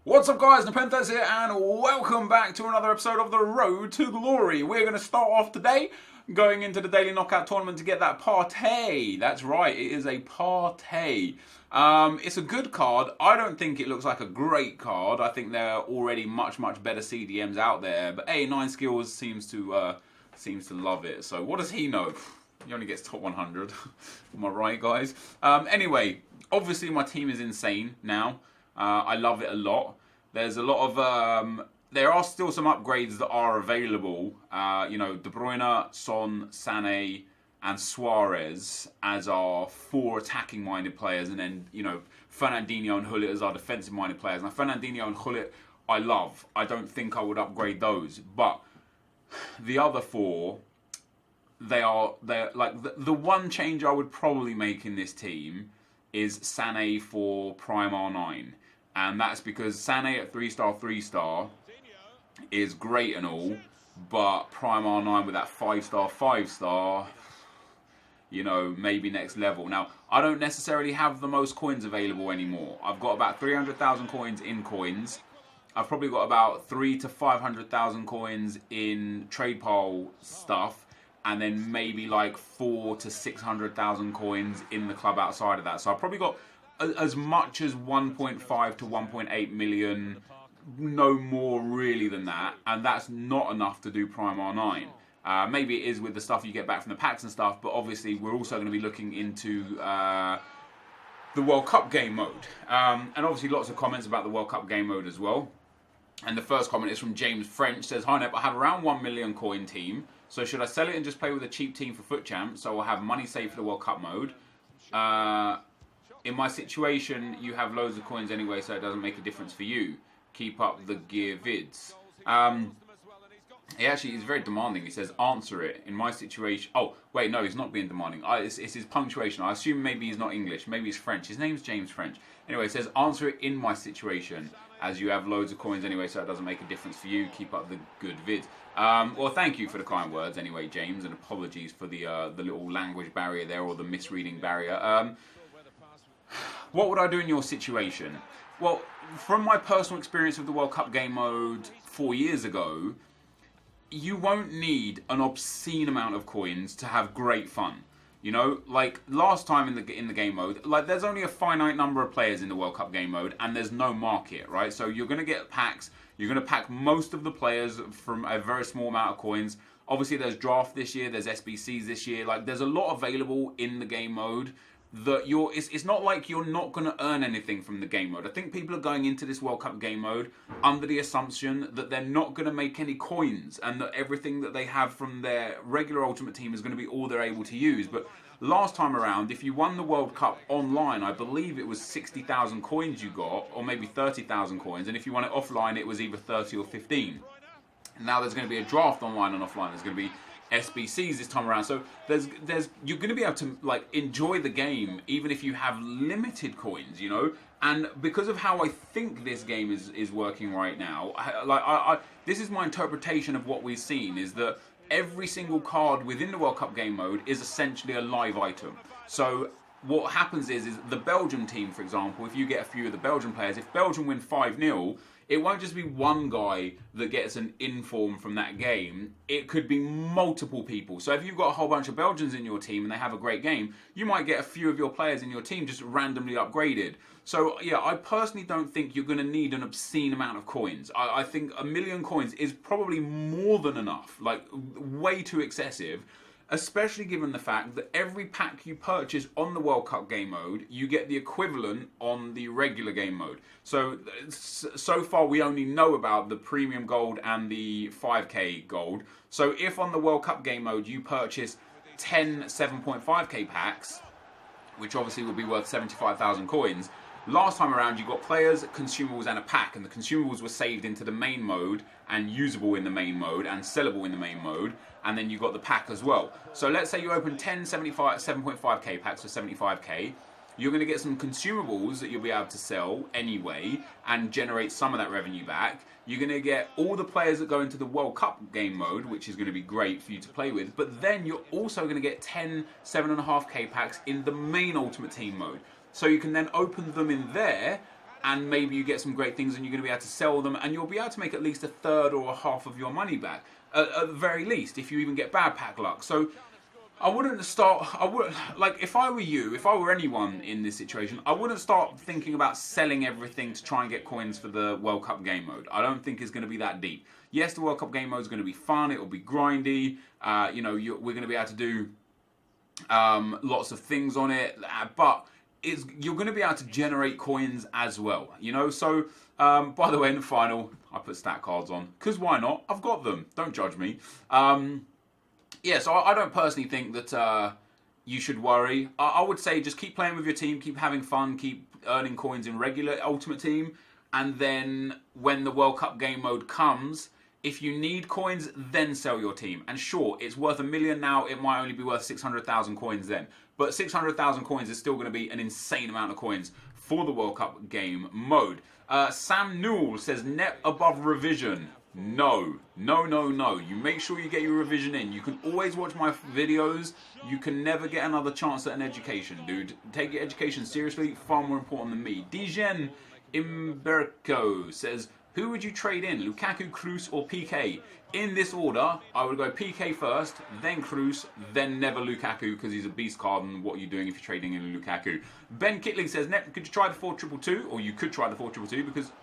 What's up guys, NepentheZ here and welcome back to another episode of The Road to Glory. We're going to start off today going into the Daily Knockout Tournament to get that partay. That's right, it is a partay. It's a good card. I don't think it looks like a great card. I think there are already much better CDMs out there. But hey, 9 Skills seems to love it. So what does he know? He only gets top 100. Am I right, guys? Anyway, obviously my team is insane now. I love it a lot. There's a lot of there are still some upgrades that are available. You know, De Bruyne, Son, Sané, and Suarez as our 4 attacking-minded players, and then you know Fernandinho and Gullit as our defensive-minded players. Now Fernandinho and Gullit, I love. I don't think I would upgrade those, but the other 4, they're like the one change I would probably make in this team is Sané for Prime R9. And that's because Sané at 3-star, 3-star is great and all, but Prime R9 with that 5-star, 5-star, you know, maybe next level. Now, I don't necessarily have the most coins available anymore. I've got about 300,000 coins in coins. I've probably got about 300,000 to 500,000 coins in trade pile stuff, and then maybe like 400,000 to 600,000 coins in the club outside of that. So I've probably got as much as 1.5 to 1.8 million, no more really than that, and that's not enough to do Prime R9. Maybe it is with the stuff you get back from the packs and stuff, but obviously we're also going to be looking into the World Cup game mode. And obviously lots of comments about the World Cup game mode as well. And the first comment is from James French, says, "Hi Nep, I have around 1 million coin team, so should I sell it and just play with a cheap team for FUT Champ, so I'll have money saved for the World Cup mode? In my situation, you have loads of coins anyway, so it doesn't make a difference for you. Keep up the gear vids." He actually is very demanding. He says, "Answer it. In my situation..." Oh, wait, no, he's not being demanding. It's his punctuation. I assume maybe he's not English. Maybe he's French. His name's James French. Anyway, it says, "Answer it in my situation, as you have loads of coins anyway, so it doesn't make a difference for you. Keep up the good vids." Well, thank you for the kind words anyway, James, and apologies for the little language barrier there, or the misreading barrier. What would I do in your situation? Well, from my personal experience with the World Cup game mode 4 years ago, you won't need an obscene amount of coins to have great fun. You know, like last time in the game mode, like there's only a finite number of players in the World Cup game mode, and there's no market, right? So you're going to get packs. You're going to pack most of the players from a very small amount of coins. Obviously, there's draft this year. There's SBCs this year. Like there's a lot available in the game mode. That it's not like you're not going to earn anything from the game mode. I think people are going into this World Cup game mode under the assumption that they're not going to make any coins, and that everything that they have from their regular Ultimate Team is going to be all they're able to use. But last time around, if you won the World Cup online, I believe it was 60,000 coins you got, or maybe 30,000 coins, and if you won it offline, it was either 30 or 15. Now there's going to be a draft online and offline. There's going to be SBCs this time around, so you're going to be able to like enjoy the game even if you have limited coins, you know. And because of how I think this game is working right now, this is my interpretation of what we've seen, is that every single card within the World Cup game mode is essentially a live item. So what happens is the Belgium team, for example, if you get a few of the Belgian players, if Belgium win 5-0, it won't just be one guy that gets an inform from that game. It could be multiple people. So if you've got a whole bunch of Belgians in your team and they have a great game, you might get a few of your players in your team just randomly upgraded. So yeah, I personally don't think you're going to need an obscene amount of coins. I think 1 million coins is probably more than enough, like way too excessive. Especially given the fact that every pack you purchase on the World Cup game mode, you get the equivalent on the regular game mode. So far we only know about the Premium Gold and the 5k Gold. So if on the World Cup game mode you purchase 10 7.5k packs, which obviously will be worth 75,000 coins, last time around you got players, consumables and a pack, and the consumables were saved into the main mode and usable in the main mode and sellable in the main mode, and then you got the pack as well. So let's say you open 10 7.5k packs for 75k, you're going to get some consumables that you'll be able to sell anyway and generate some of that revenue back. You're going to get all the players that go into the World Cup game mode, which is going to be great for you to play with, but then you're also going to get 10 7.5k packs in the main Ultimate Team mode. So you can then open them in there and maybe you get some great things and you're going to be able to sell them, and you'll be able to make at least a third or a half of your money back, at the very least, if you even get bad pack luck. So I wouldn't start, like, if I were you, if I were anyone in this situation, I wouldn't start thinking about selling everything to try and get coins for the World Cup game mode. I don't think it's going to be that deep. Yes, the World Cup game mode is going to be fun, it'll be grindy, we're going to be able to do lots of things on it, but you're going to be able to generate coins as well, So, by the way, in the final, I put stat cards on, because why not? I've got them. Don't judge me. Yeah, so I don't personally think that you should worry. I would say just keep playing with your team, keep having fun, keep earning coins in regular Ultimate Team, and then when the World Cup game mode comes, if you need coins, then sell your team. And sure, it's worth $1 million now, it might only be worth 600,000 coins then. But 600,000 coins is still going to be an insane amount of coins for the World Cup game mode. Sam Newell says, net above revision. No. You make sure you get your revision in. You can always watch my videos. You can never get another chance at an education, dude. Take your education seriously, far more important than me. Dijen Imberco says, who would you trade in, Lukaku, Kroos or PK? In this order, I would go PK first, then Kroos, then never Lukaku, because he's a beast card, and what are you doing if you're trading in Lukaku? Ben Kittling says, Nep, could you try the 4-2-2-2? Or you could try the 4-2-2-2, because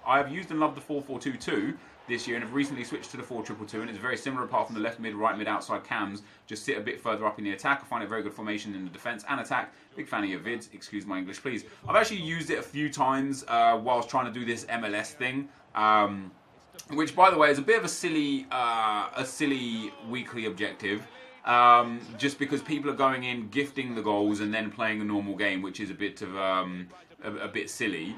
I have used and loved the 4-4-2-2 this year, and have recently switched to the 4-2-2-2, and it's very similar apart from the left mid, right mid, outside cams, just sit a bit further up in the attack. I find it a very good formation in the defence and attack. Big fan of your vids, excuse my English please. I've actually used it a few times whilst trying to do this MLS thing, which by the way is a bit of a silly weekly objective, just because people are going in, gifting the goals, and then playing a normal game, which is a bit of a bit silly.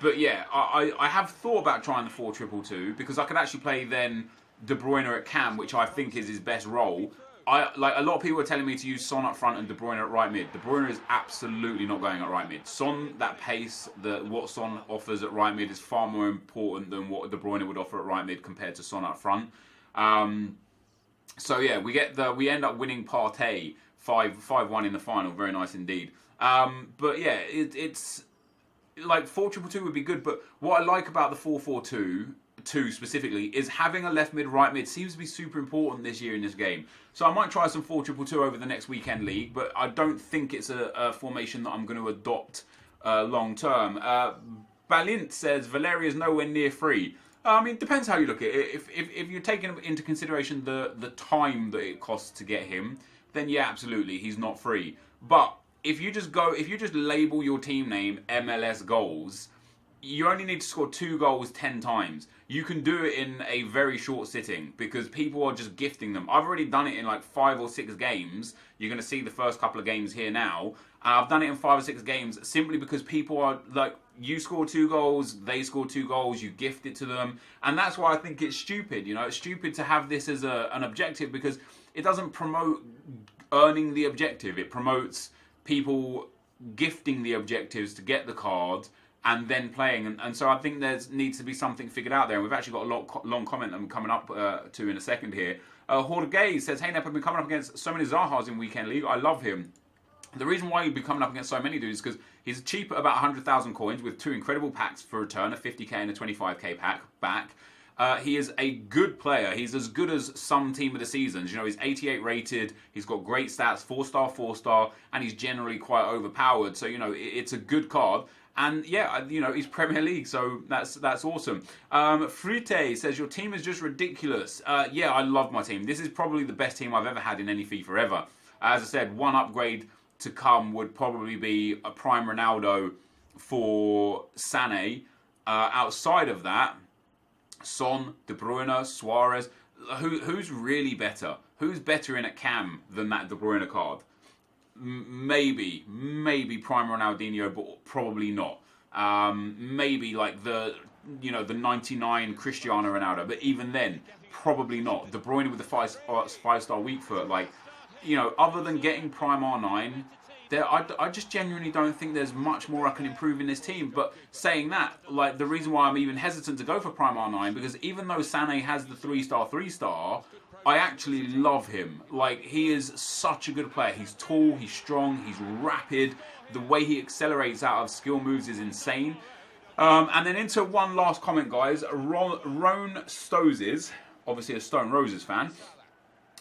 But yeah, I have thought about trying the 4-2-2-2 because I could actually play then De Bruyne at cam, which I think is his best role. A lot of people are telling me to use Son up front and De Bruyne at right mid. De Bruyne is absolutely not going at right mid. Son, that pace, what Son offers at right mid is far more important than what De Bruyne would offer at right mid compared to Son up front. So yeah, we end up winning Partey 5-1 in the final. Very nice indeed. But yeah, it's like 4-2-2 would be good, but what I like about the 4-4-2 specifically is having a left mid, right mid seems to be super important this year in this game. So I might try some 4-2-2 over the next weekend league, but I don't think it's a formation that I'm going to adopt long term. Balint says Valeria is nowhere near free. I mean, it depends how you look at it. If you're taking into consideration the time that it costs to get him, then yeah, absolutely, he's not free. But if you just label your team name MLS goals, you only need to score 2 goals 10 times. You can do it in a very short sitting because people are just gifting them. I've already done it in like 5 or 6 games. You're going to see the first couple of games here now. I've done it in 5 or 6 games simply because people are like, you score 2 goals, they score 2 goals, you gift it to them. And that's why I think it's stupid. It's stupid to have this as an objective because it doesn't promote earning the objective. It promotes people gifting the objectives to get the card and then playing, and so I think there needs to be something figured out there. And we've actually got a long comment that I'm coming up to in a second here. Jorge says, hey Nep, I've been coming up against so many Zahas in Weekend League. I love him. The reason why you'd be coming up against so many dudes is because he's cheap at about 100,000 coins with 2 incredible packs for return, a 50k and a 25k pack back. He is a good player. He's as good as some team of the seasons. He's 88 rated. He's got great stats, 4-star, 4-star, and he's generally quite overpowered. So, it's a good card. And yeah, he's Premier League, so that's awesome. Frite says, your team is just ridiculous. Yeah, I love my team. This is probably the best team I've ever had in any FIFA ever. As I said, one upgrade to come would probably be a Prime Ronaldo for Sané. Outside of that, Son, De Bruyne, Suarez. Who's really better? Who's better in a cam than that De Bruyne card? Maybe Prime Ronaldinho, but probably not. Maybe like the 99 Cristiano Ronaldo, but even then, probably not. De Bruyne with the 5-star weak foot, other than getting Prime R9, I just genuinely don't think there's much more I can improve in this team. But saying that, the reason why I'm even hesitant to go for Prime R9, because even though Sané has the 3-star, I actually love him. Like, he is such a good player. He's tall, he's strong, he's rapid. The way he accelerates out of skill moves is insane. And then into one last comment, guys. Roan Stoses, obviously a Stone Roses fan,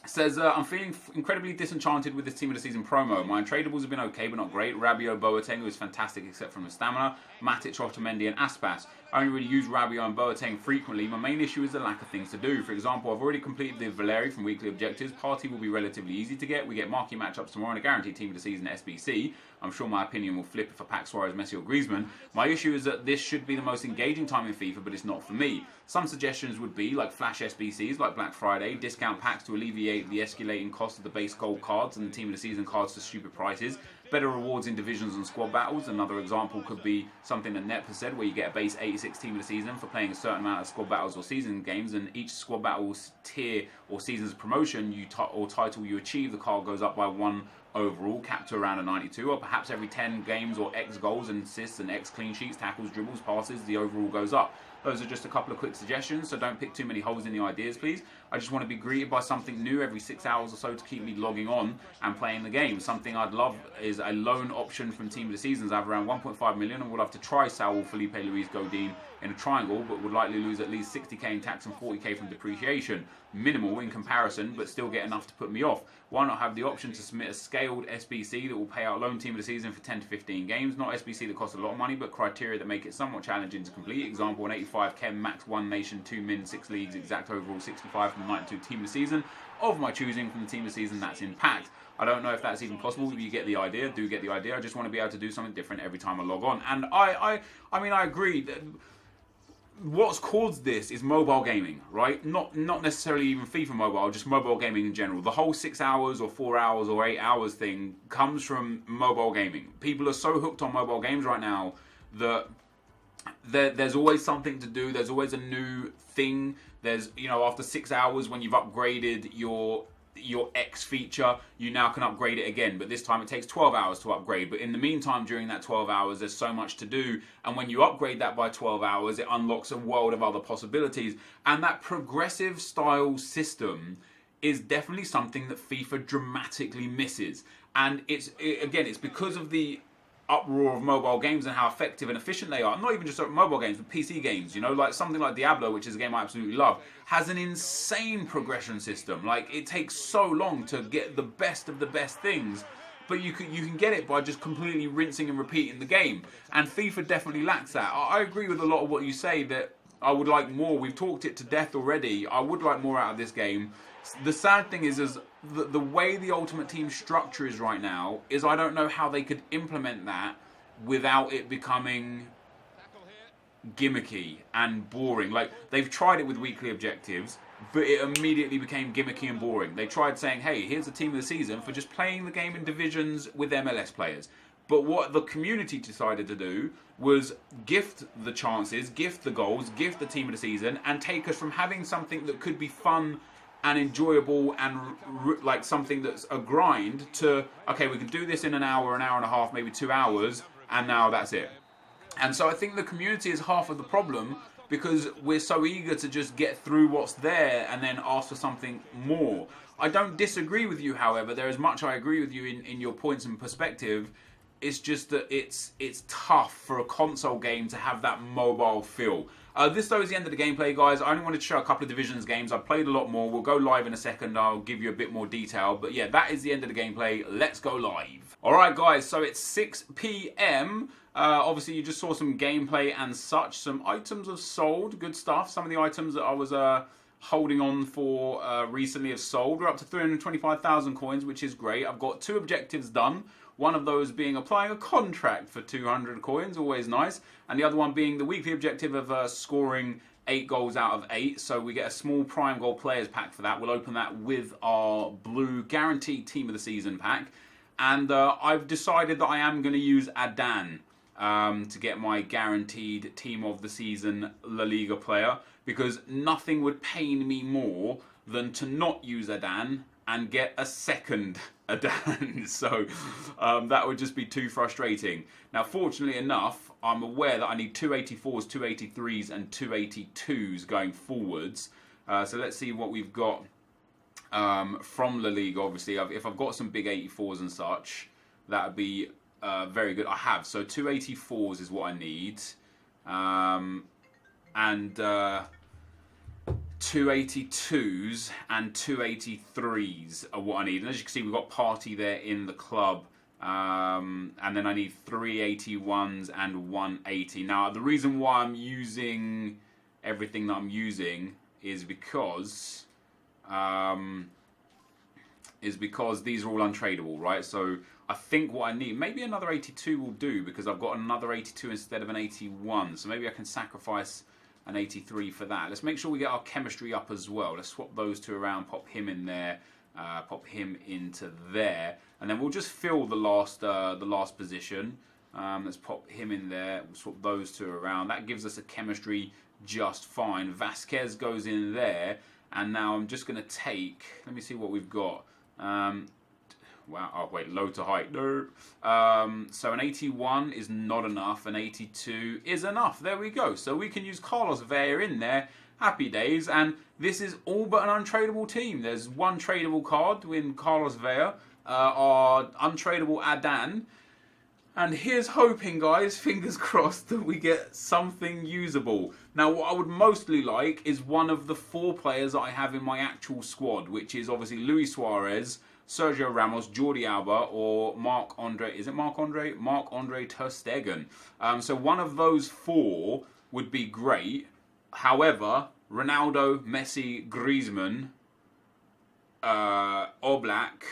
says, I'm feeling incredibly disenchanted with this Team of the Season promo. My untradables have been okay, but not great. Rabiot, Boateng is fantastic except from the stamina. Matic, Otamendi and Aspas. I only really use Rabiot and Boateng frequently. My main issue is the lack of things to do. For example, I've already completed the Valeri from weekly objectives. Party will be relatively easy to get. We get marquee matchups tomorrow and a guaranteed Team of the Season SBC. I'm sure my opinion will flip if I pack Suarez, Messi or Griezmann. My issue is that this should be the most engaging time in FIFA, but it's not for me. Some suggestions would be like flash SBCs like Black Friday, discount packs to alleviate the escalating cost of the base gold cards and the Team of the Season cards for stupid prices, better rewards in divisions and squad battles. Another example could be something that NepentheZ said, where you get a base 86 Team of the Season for playing a certain amount of squad battles or season games, and each squad battle's tier or season's promotion or title you achieve, the card goes up by 1 overall, capped to around a 92, or perhaps every 10 games or X goals and assists and X clean sheets, tackles, dribbles, passes, the overall goes up. Those are just a couple of quick suggestions, so don't pick too many holes in the ideas, please. I just want to be greeted by something new every 6 hours or so to keep me logging on and playing the game. Something I'd love is a loan option from Team of the Seasons. I have around 1.5 million and would love to try Saul, Felipe, Luis, Godin in a triangle, but would likely lose at least 60k in tax and 40k from depreciation. Minimal in comparison, but still get enough to put me off. Why not have the option to submit a scaled SBC that will pay out loan Team of the Season for 10 to 15 games? Not SBC that costs a lot of money, but criteria that make it somewhat challenging to complete. Example, an 85 Chem, max 1 nation, 2 min, 6 leagues, exact overall 65 from the 92 Team of the Season of my choosing from the Team of the Season that's in packed. I don't know if that's even possible, but you get the idea, do get the idea. I just want to be able to do something different every time I log on. And I mean, I agree that what's caused this is mobile gaming, right? Not necessarily even FIFA mobile, just mobile gaming in general. The whole 6 hours or 4 hours or 8 hours thing comes from mobile gaming. People are so hooked on mobile games right now that there's always something to do. There's always a new thing. There's, you know, after 6 hours when you've upgraded your X feature, you now can upgrade it again, but this time it takes 12 hours to upgrade. But in the meantime, during that 12 hours, there's so much to do, and when you upgrade that by 12 hours, it unlocks a world of other possibilities. And that progressive style system is definitely something that FIFA dramatically misses. And it's because of the uproar of mobile games and how effective and efficient they are. Not even just mobile games, but PC games, you know, like something like Diablo, which is a game I absolutely love, has an insane progression system. Like, it takes so long to get the best of the best things, but you can get it by just completely rinsing and repeating the game. And FIFA definitely lacks that. I agree with a lot of what you say, that I would like more. We've talked it to death already. I would like more out of this game. The sad thing is the way the Ultimate Team structure is right now is I don't know how they could implement that without it becoming gimmicky and boring. Like, they've tried it with weekly objectives, but it immediately became gimmicky and boring. They tried saying, hey, here's a Team of the Season for just playing the game in divisions with MLS players. But what the community decided to do was gift the chances, gift the goals, gift the Team of the Season, and take us from having something that could be fun and enjoyable and like something that's a grind to, okay, we can do this in an hour and a half, maybe 2 hours, and now that's it. And so I think the community is half of the problem, because we're so eager to just get through what's there and then ask for something more. I don't disagree with you, however. There is much I agree with you in your points and perspective. It's just that it's tough for a console game to have that mobile feel. This, though, is the end of the gameplay, guys. I only wanted to show a couple of Divisions games. I've played a lot more. We'll go live in a second. I'll give you a bit more detail. But yeah, that is the end of the gameplay. Let's go live. All right, guys. So it's 6 p.m. Obviously, you just saw some gameplay and such. Some items have sold. Good stuff. Some of the items that I was holding on for recently have sold. We're up to 325,000 coins, which is great. I've got 2 objectives done. One of those being applying a contract for 200 coins, always nice. And the other one being the weekly objective of scoring 8 goals out of 8. So we get a small Prime Gold Players pack for that. We'll open that with our blue Guaranteed Team of the Season pack. And I've decided that I am going to use Adan to get my Guaranteed Team of the Season La Liga player. Because nothing would pain me more than to not use Adan and get a second Adan. So that would just be too frustrating. Now, fortunately enough, I'm aware that I need 284s, 283s and 282s going forwards. So let's see what we've got from La Liga. Obviously, if I've got some big 84s and such, that would be very good. I have. So 284s is what I need. And 282s and 283s are what I need. And as you can see, we've got Party there in the club. And then I need 381s and 180. Now, the reason why I'm using everything that I'm using is because these are all untradeable, right? So I think what I need, maybe another 82 will do, because I've got another 82 instead of an 81. So maybe I can sacrifice an 83 for that. Let's make sure we get our chemistry up as well. Let's swap those two around, pop him in there, pop him into there, and then we'll just fill the last position. Let's pop him in there. We'll swap those two around. That gives us a chemistry just fine. Vasquez goes in there, and now I'm just going to take. Let me see what we've got. Wow, oh wait, low to height, no. So an 81 is not enough, an 82 is enough. There we go. So we can use Carlos Vela in there. Happy days. And this is all but an untradeable team. There's one tradable card in Carlos Vela, our untradeable Adan. And here's hoping, guys, fingers crossed, that we get something usable. Now, what I would mostly like is one of the 4 players that I have in my actual squad, which is obviously Luis Suarez, Sergio Ramos, Jordi Alba, or Marc-Andre. Is it Marc-Andre? Marc-Andre ter Stegen. So one of those 4 would be great. However, Ronaldo, Messi, Griezmann, Oblak,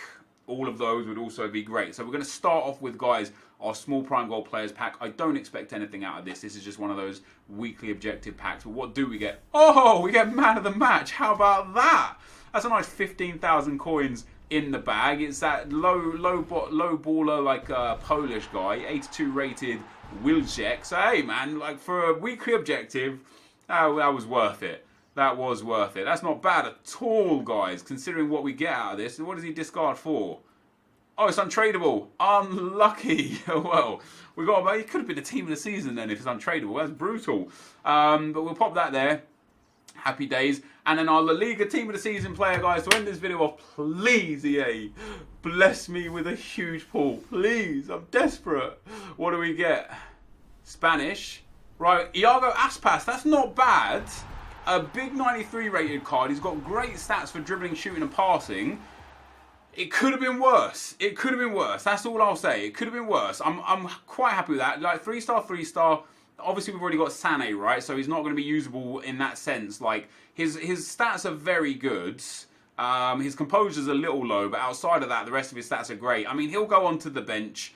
all of those would also be great. So we're going to start off with, guys, our small prime gold players pack. I don't expect anything out of this. This is just one of those weekly objective packs. But what do we get? Oh, we get man of the match. How about that? That's a nice 15,000 coins in the bag. It's that low baller, like Polish guy, 82 rated Wilczek. So hey, man, like for a weekly objective, that was worth it. That was worth it. That's not bad at all, guys, considering what we get out of this. What does he discard for? Oh, it's untradeable. Unlucky. Well, we got. It could have been a team of the season then if it's untradeable. That's brutal. But we'll pop that there. Happy days. And then our La Liga team of the season player, guys. To end this video off, please, EA, bless me with a huge pull. Please, I'm desperate. What do we get? Spanish. Right, Iago Aspas. That's not bad. A big 93 rated card. He's got great stats for dribbling, shooting, and passing. It could have been worse. It could have been worse. That's all I'll say. It could have been worse. I'm quite happy with that. Like 3-star, 3-star. Obviously, we've already got Sané, right? So he's not going to be usable in that sense. Like his stats are very good. His composure's a little low, but outside of that, the rest of his stats are great. I mean, he'll go onto the bench.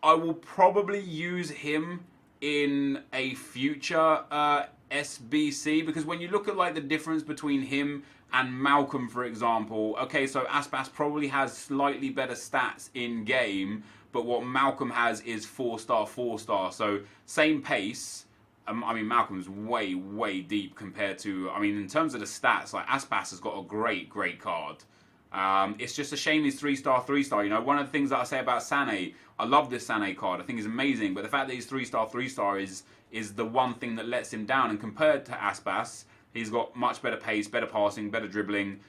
I will probably use him in a future SBC, because when you look at like the difference between him and Malcolm, for example, okay, so Aspas probably has slightly better stats in game, but what Malcolm has is 4-star, 4-star. So same pace. I mean, Malcolm's way deep compared to. I mean, in terms of the stats, like Aspas has got a great card. It's just a shame he's 3-star, 3-star. You know, one of the things that I say about Sané, I love this Sané card. I think he's amazing, but the fact that he's 3-star, 3-star is the one thing that lets him down. And compared to Aspas, he's got much better pace, better passing, better dribbling,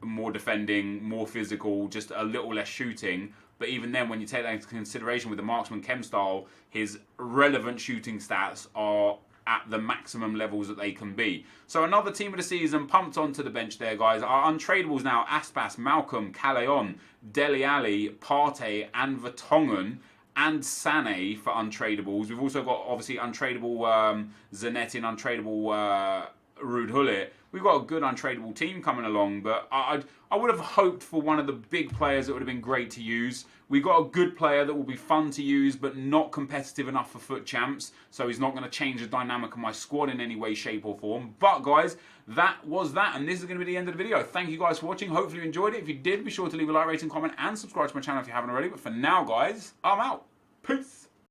more defending, more physical, just a little less shooting. But even then, when you take that into consideration with the marksman chem style, his relevant shooting stats are at the maximum levels that they can be. So another team of the season pumped onto the bench there, guys. Our untradables now: Aspas, Malcolm, Callejon, Dele Alli, Partey, and Vertonghen, and Sané for untradables. We've also got, obviously, untradeable Zanetti and untradeable Ruud Gullit. We've got a good untradeable team coming along, but I would have hoped for one of the big players that would have been great to use. We've got a good player that will be fun to use, but not competitive enough for FUT Champs, so he's not going to change the dynamic of my squad in any way, shape, or form. But, guys, that was that, and this is going to be the end of the video. Thank you guys for watching. Hopefully you enjoyed it. If you did, be sure to leave a like, rating, comment, and subscribe to my channel if you haven't already. But for now, guys, I'm out. Peace.